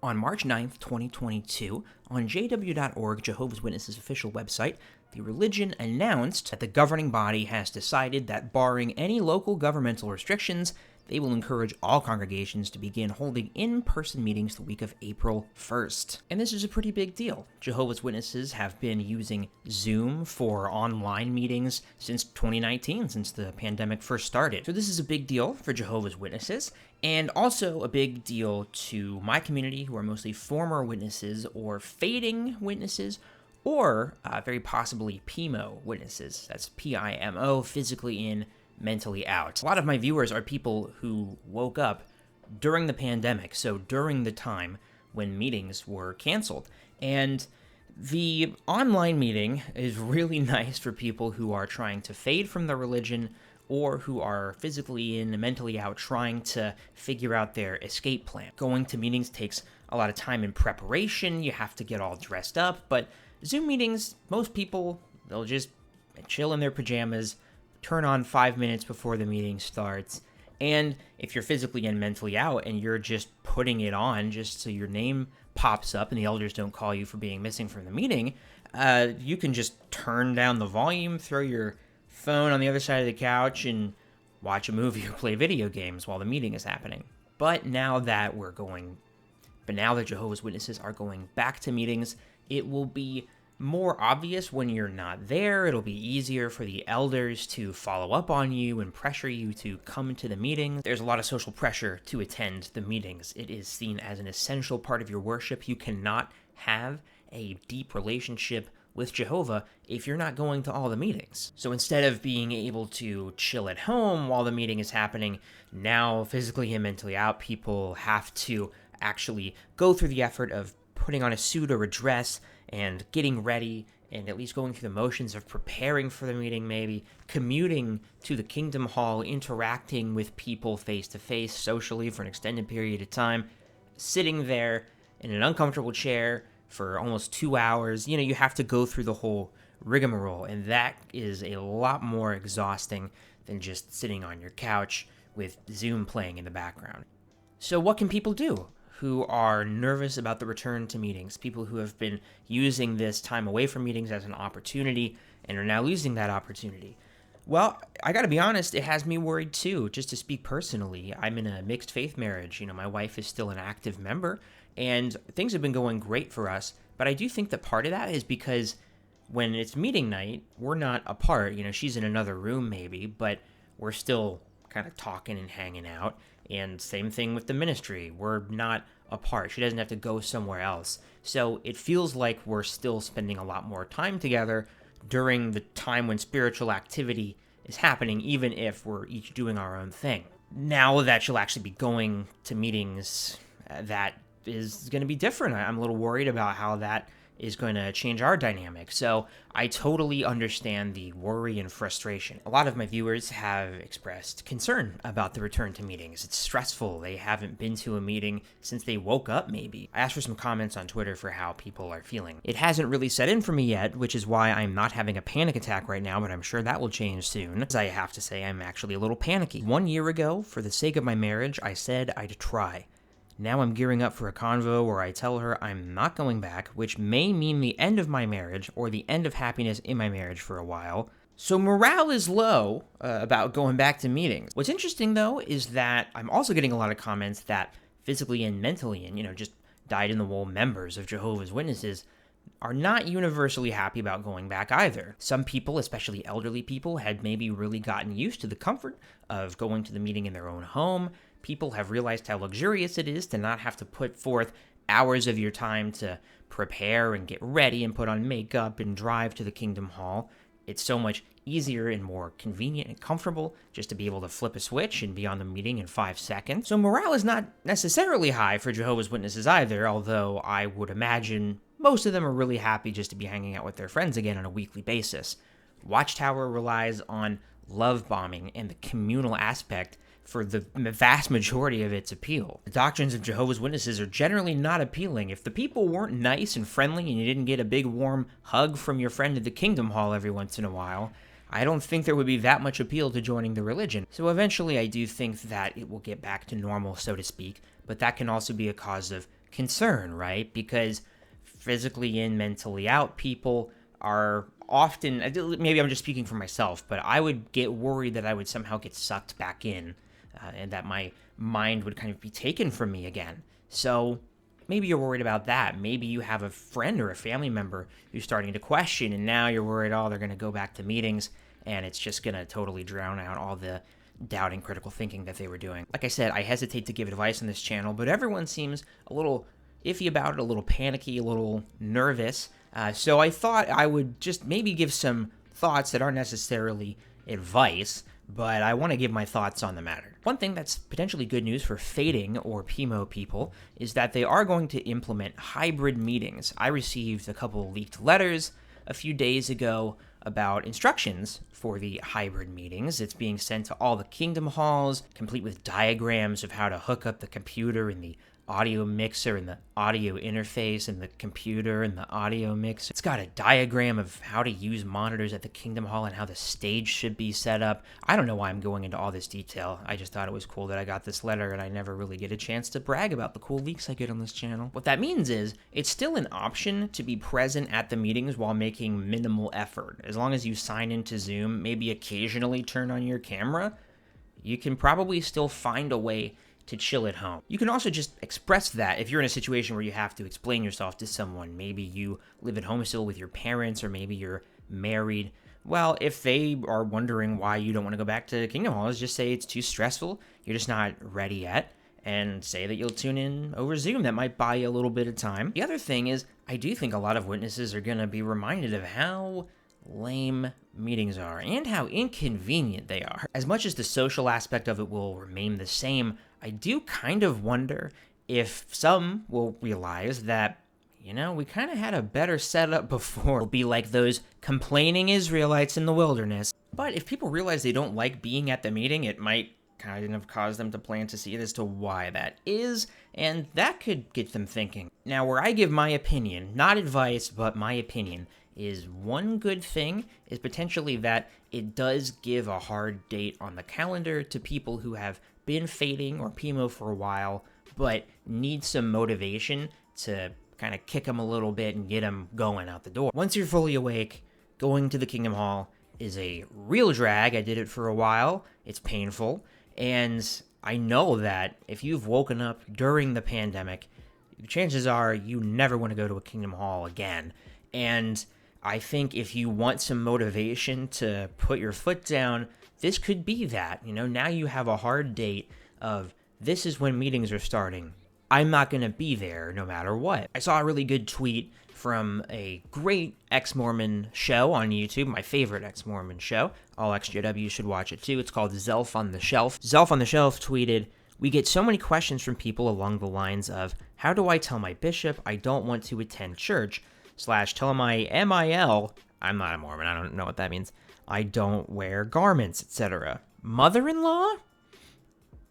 On March 9th, 2022, on jw.org, Jehovah's Witnesses' official website, the religion announced that the governing body has decided that barring any local governmental restrictions, they will encourage all congregations to begin holding in-person meetings the week of April 1st. And this is a pretty big deal. Jehovah's Witnesses have been using Zoom for online meetings since 2019, since the pandemic first started. So this is a big deal for Jehovah's Witnesses, and also a big deal to my community, who are mostly former witnesses or fading witnesses, or very possibly PIMO witnesses. That's PIMO, physically in, mentally out. A lot of my viewers are people who woke up during the pandemic, so during the time when meetings were canceled. And the online meeting is really nice for people who are trying to fade from the religion or who are physically in and mentally out trying to figure out their escape plan. Going to meetings takes a lot of time in preparation. You have to get all dressed up, but Zoom meetings, most people, they'll just chill in their pajamas, turn on 5 minutes before the meeting starts, and if you're physically and mentally out and you're just putting it on just so your name pops up and the elders don't call you for being missing from the meeting, you can just turn down the volume, throw your phone on the other side of the couch, and watch a movie or play video games while the meeting is happening. But now that Jehovah's Witnesses are going back to meetings, it will be more obvious when you're not there. It'll be easier for the elders to follow up on you and pressure you to come to the meetings. There's a lot of social pressure to attend the meetings. It is seen as an essential part of your worship. You cannot have a deep relationship with Jehovah if you're not going to all the meetings. So instead of being able to chill at home while the meeting is happening, now physically and mentally out people have to actually go through the effort of putting on a suit or a dress and getting ready and at least going through the motions of preparing for the meeting, maybe commuting to the Kingdom Hall, interacting with people face-to-face, socially for an extended period of time, sitting there in an uncomfortable chair for almost 2 hours. You have to go through the whole rigmarole, and that is a lot more exhausting than just sitting on your couch with Zoom playing in the background. So what can people do who are nervous about the return to meetings, people who have been using this time away from meetings as an opportunity and are now losing that opportunity? Well, I gotta be honest, it has me worried too. Just to speak personally, I'm in a mixed faith marriage. My wife is still an active member, and things have been going great for us, but I do think that part of that is because when it's meeting night, we're not apart. She's in another room maybe, but we're still kind of talking and hanging out. And same thing with the ministry. We're not apart. She doesn't have to go somewhere else. So it feels like we're still spending a lot more time together during the time when spiritual activity is happening, even if we're each doing our own thing. Now that she'll actually be going to meetings, that is going to be different. I'm a little worried about how that is going to change our dynamic. So I totally understand the worry and frustration. A lot of my viewers have expressed concern about the return to meetings. It's stressful. They haven't been to a meeting since they woke up, maybe. I asked for some comments on Twitter for how people are feeling. It hasn't really set in for me yet, which is why I'm not having a panic attack right now, but I'm sure that will change soon. As I have to say, I'm actually a little panicky. 1 year ago, for the sake of my marriage, I said I'd try. Now I'm gearing up for a convo where I tell her I'm not going back, which may mean the end of my marriage or the end of happiness in my marriage for a while. So morale is low about going back to meetings. What's interesting, though, is that I'm also getting a lot of comments that physically and mentally and, just dyed-in-the-wool members of Jehovah's Witnesses are not universally happy about going back either. Some people, especially elderly people, had maybe really gotten used to the comfort of going to the meeting in their own home. People have realized how luxurious it is to not have to put forth hours of your time to prepare and get ready and put on makeup and drive to the Kingdom Hall. It's so much easier and more convenient and comfortable just to be able to flip a switch and be on the meeting in 5 seconds. So morale is not necessarily high for Jehovah's Witnesses either, although I would imagine most of them are really happy just to be hanging out with their friends again on a weekly basis. Watchtower relies on love bombing and the communal aspect for the vast majority of its appeal. The doctrines of Jehovah's Witnesses are generally not appealing. If the people weren't nice and friendly and you didn't get a big warm hug from your friend at the Kingdom Hall every once in a while, I don't think there would be that much appeal to joining the religion. So eventually I do think that it will get back to normal, so to speak, but that can also be a cause of concern, right? Because physically in, mentally out people are often, maybe I'm just speaking for myself, but I would get worried that I would somehow get sucked back in and that my mind would kind of be taken from me again. So maybe you're worried about that. Maybe you have a friend or a family member who's starting to question, and now you're worried, oh, they're going to go back to meetings, and it's just going to totally drown out all the doubting critical thinking that they were doing. Like I said, I hesitate to give advice on this channel, but everyone seems a little iffy about it, a little panicky, a little nervous. So I thought I would just maybe give some thoughts that aren't necessarily advice, but I want to give my thoughts on the matter. One thing that's potentially good news for fading or PIMO people is that they are going to implement hybrid meetings. I received a couple leaked letters a few days ago about instructions for the hybrid meetings. It's being sent to all the kingdom halls, complete with diagrams of how to hook up the computer and the audio mixer and the audio interface and the computer and the audio mixer. It's got a diagram of how to use monitors at the Kingdom Hall and how the stage should be set up. I don't know why I'm going into all this detail. I just thought it was cool that I got this letter, and I never really get a chance to brag about the cool leaks I get on this channel. What that means is it's still an option to be present at the meetings while making minimal effort. As long as you sign into Zoom, maybe occasionally turn on your camera, you can probably still find a way to chill at home. You can also just express that if you're in a situation where you have to explain yourself to someone. Maybe you live at home still with your parents, or maybe you're married. Well, if they are wondering why you don't want to go back to Kingdom Halls, just say it's too stressful, you're just not ready yet, and say that you'll tune in over Zoom. That might buy you a little bit of time. The other thing is, I do think a lot of witnesses are going to be reminded of how lame meetings are and how inconvenient they are. As much as the social aspect of it will remain the same, I do kind of wonder if some will realize that, we kind of had a better setup before. It'll be like those complaining Israelites in the wilderness. But if people realize they don't like being at the meeting, it might kind of cause them to plant a seed as to why that is, and that could get them thinking. Now, where I give my opinion, not advice, but my opinion, is one good thing is potentially that it does give a hard date on the calendar to people who have been fading or PIMO for a while, but need some motivation to kind of kick them a little bit and get them going out the door. Once you're fully awake, going to the Kingdom Hall is a real drag. I did it for a while. It's painful. And I know that if you've woken up during the pandemic, chances are you never want to go to a Kingdom Hall again. And I think if you want some motivation to put your foot down, this could be that. Now you have a hard date of this is when meetings are starting. I'm not going to be there no matter what. I saw a really good tweet from a great ex-Mormon show on YouTube, my favorite ex-Mormon show. All XJW should watch it too. It's called Zelf on the Shelf. Zelf on the Shelf tweeted, "We get so many questions from people along the lines of, how do I tell my bishop I don't want to attend church? / tell my MIL, I'm not a Mormon, I don't know what that means, I don't wear garments, etc. Mother-in-law?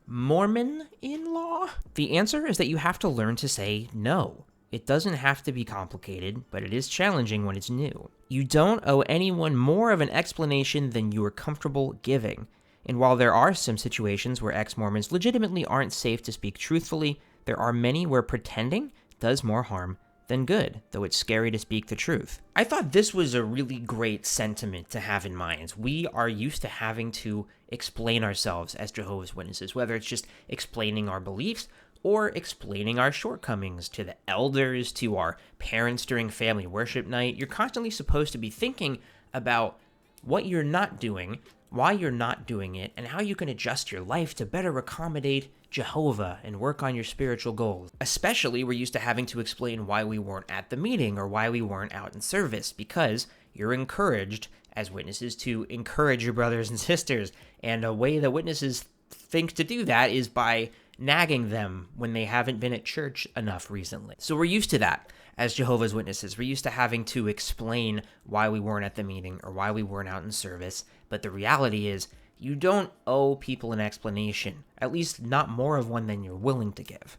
Mormon-in-law?" The answer is that you have to learn to say no. It doesn't have to be complicated, but it is challenging when it's new. You don't owe anyone more of an explanation than you are comfortable giving. And while there are some situations where ex-Mormons legitimately aren't safe to speak truthfully, there are many where pretending does more harm than good, though it's scary to speak the truth. I thought this was a really great sentiment to have in mind. We are used to having to explain ourselves as Jehovah's Witnesses, whether it's just explaining our beliefs or explaining our shortcomings to the elders, to our parents during family worship night. You're constantly supposed to be thinking about what you're not doing, why you're not doing it, and how you can adjust your life to better accommodate Jehovah and work on your spiritual goals. Especially, we're used to having to explain why we weren't at the meeting or why we weren't out in service, because you're encouraged as witnesses to encourage your brothers and sisters. And a way that witnesses think to do that is by nagging them when they haven't been at church enough recently. So we're used to that as Jehovah's Witnesses. We're used to having to explain why we weren't at the meeting or why we weren't out in service. But the reality is, you don't owe people an explanation, at least not more of one than you're willing to give.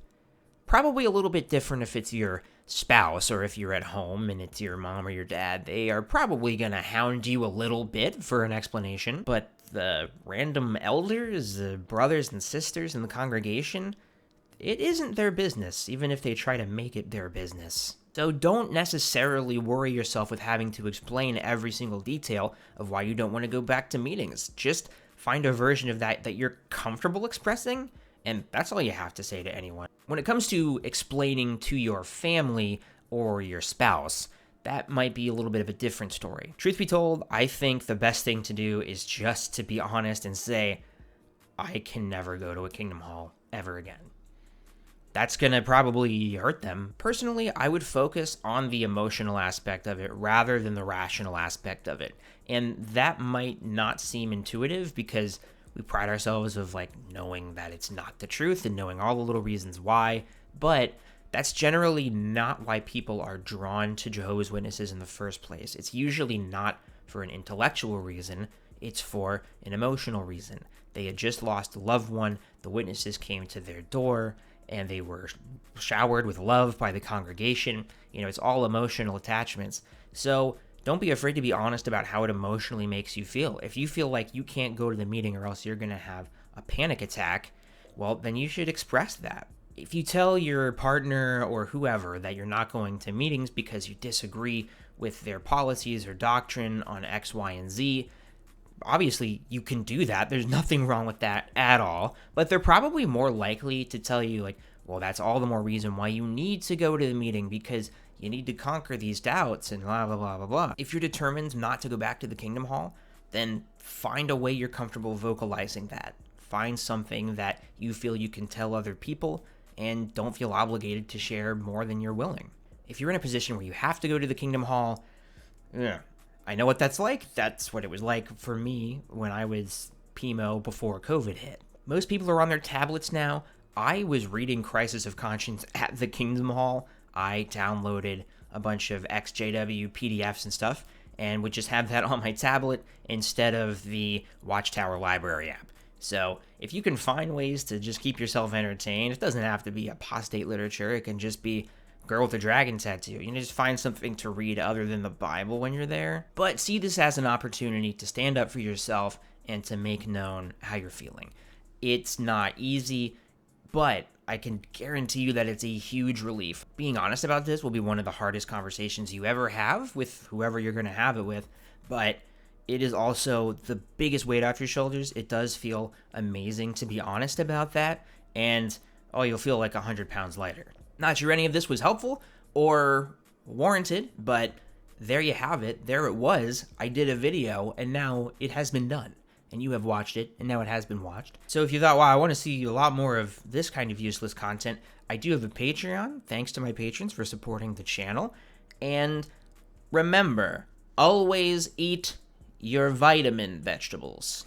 Probably a little bit different if it's your spouse or if you're at home and it's your mom or your dad. They are probably going to hound you a little bit for an explanation, but the random elders, the brothers and sisters in the congregation, it isn't their business, even if they try to make it their business. So don't necessarily worry yourself with having to explain every single detail of why you don't want to go back to meetings. Just find a version of that you're comfortable expressing, and that's all you have to say to anyone. When it comes to explaining to your family or your spouse, that might be a little bit of a different story. Truth be told, I think the best thing to do is just to be honest and say, I can never go to a Kingdom Hall ever again. That's going to probably hurt them. Personally, I would focus on the emotional aspect of it rather than the rational aspect of it. And that might not seem intuitive because we pride ourselves of knowing that it's not the truth and knowing all the little reasons why, but that's generally not why people are drawn to Jehovah's Witnesses in the first place. It's usually not for an intellectual reason, it's for an emotional reason. They had just lost a loved one, the witnesses came to their door, and they were showered with love by the congregation. It's all emotional attachments. So don't be afraid to be honest about how it emotionally makes you feel. If you feel like you can't go to the meeting or else you're going to have a panic attack, well, then you should express that. If you tell your partner or whoever that you're not going to meetings because you disagree with their policies or doctrine on X, Y, and Z, obviously you can do that. There's nothing wrong with that at all. But they're probably more likely to tell you well, that's all the more reason why you need to go to the meeting because you need to conquer these doubts and blah, blah, blah, blah, blah. If you're determined not to go back to the Kingdom Hall, then find a way you're comfortable vocalizing that. Find something that you feel you can tell other people and don't feel obligated to share more than you're willing. If you're in a position where you have to go to the Kingdom Hall, I know what that's like. That's what it was like for me when I was PIMO before COVID hit. Most people are on their tablets now. I was reading Crisis of Conscience at the Kingdom Hall. I downloaded a bunch of XJW PDFs and stuff and would just have that on my tablet instead of the Watchtower Library app. So if you can find ways to just keep yourself entertained, it doesn't have to be apostate literature. It can just be Girl with a Dragon Tattoo. You can just find something to read other than the Bible when you're there. But see this as an opportunity to stand up for yourself and to make known how you're feeling. It's not easy, but I can guarantee you that it's a huge relief. Being honest about this will be one of the hardest conversations you ever have with whoever you're going to have it with, but it is also the biggest weight off your shoulders. It does feel amazing to be honest about that, and you'll feel like 100 pounds lighter. Not sure any of this was helpful or warranted, but there you have it. There it was. I did a video, and now it has been done. And you have watched it, and now it has been watched. So if you thought, wow, I want to see a lot more of this kind of useless content, I do have a Patreon. Thanks to my patrons for supporting the channel. And remember, always eat your vitamin vegetables.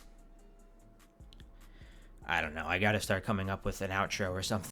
I don't know. I got to start coming up with an outro or something.